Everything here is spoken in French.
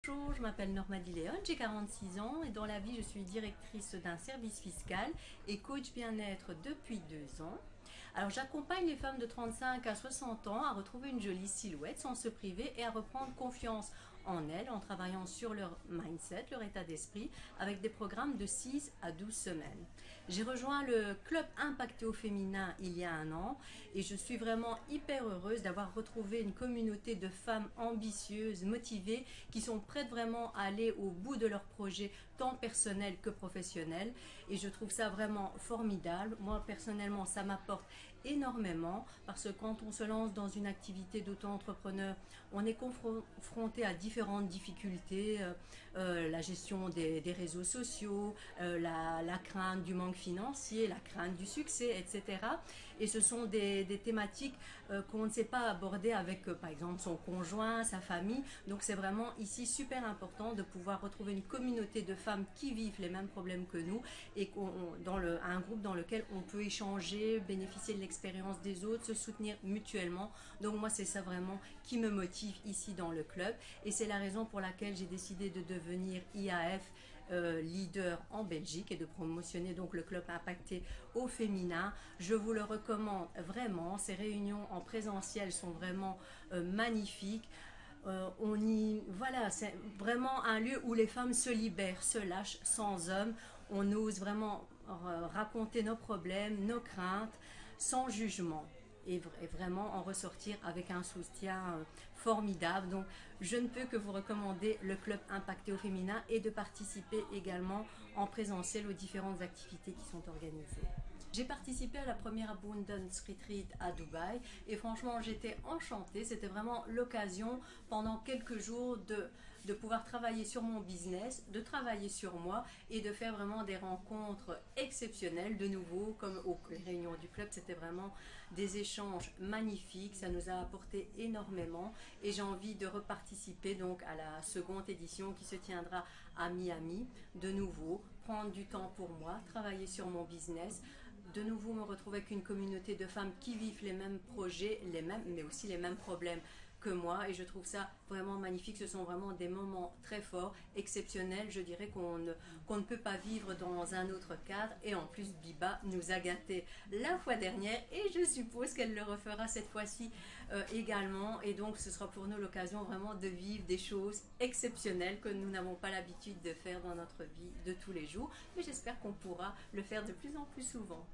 Bonjour, je m'appelle Norma Diléon, j'ai 46 ans et dans la vie je suis directrice d'un service fiscal et coach bien-être depuis 2 ans. Alors j'accompagne les femmes de 35 à 60 ans à retrouver une jolie silhouette sans se priver et à reprendre confiance en elles en travaillant sur leur mindset, leur état d'esprit avec des programmes de 6 à 12 semaines. J'ai rejoint le club Impacté au féminin il y a 1 an et je suis vraiment hyper heureuse d'avoir retrouvé une communauté de femmes ambitieuses, motivées, qui sont prêtes vraiment à aller au bout de leurs projets tant personnels que professionnels et je trouve ça vraiment formidable. Moi personnellement ça m'apporte énormément parce que quand on se lance dans une activité d'auto-entrepreneur, on est confronté à différentes difficultés, la gestion des réseaux sociaux, la crainte du manque financier, la crainte du succès, etc. Et ce sont des thématiques qu'on ne sait pas aborder avec par exemple son conjoint, sa famille. Donc c'est vraiment ici super important de pouvoir retrouver une communauté de femmes qui vivent les mêmes problèmes que nous et un groupe dans lequel on peut échanger, bénéficier de l'expérience des autres, se soutenir mutuellement. Donc moi c'est ça vraiment qui me motive ici dans le club et c'est la raison pour laquelle j'ai décidé de devenir IAF leader en Belgique et de promotionner donc le club Impacté au féminin. Je vous le recommande vraiment, ces réunions en présentiel sont vraiment magnifiques. Voilà, c'est vraiment un lieu où les femmes se libèrent, se lâchent sans hommes. On ose vraiment raconter nos problèmes, nos craintes, sans jugement. Et vraiment en ressortir avec un soutien formidable. Donc je ne peux que vous recommander le club Impacté au féminin et de participer également en présentiel aux différentes activités qui sont organisées. J'ai participé à la première Abundance Retreat à Dubaï et franchement j'étais enchantée, c'était vraiment l'occasion pendant quelques jours de pouvoir travailler sur mon business, de travailler sur moi et de faire vraiment des rencontres exceptionnelles de nouveau comme aux réunions du club. C'était vraiment des échanges magnifiques, ça nous a apporté énormément et j'ai envie de reparticiper donc à la seconde édition qui se tiendra à Miami de nouveau, prendre du temps pour moi, travailler sur mon business, de nouveau me retrouver avec une communauté de femmes qui vivent les mêmes projets, mais aussi les mêmes problèmes que moi et je trouve ça vraiment magnifique. Ce sont vraiment des moments très forts, exceptionnels, je dirais qu'on ne peut pas vivre dans un autre cadre et en plus Biba nous a gâtés la fois dernière et je suppose qu'elle le refera cette fois-ci également et donc ce sera pour nous l'occasion vraiment de vivre des choses exceptionnelles que nous n'avons pas l'habitude de faire dans notre vie de tous les jours mais j'espère qu'on pourra le faire de plus en plus souvent.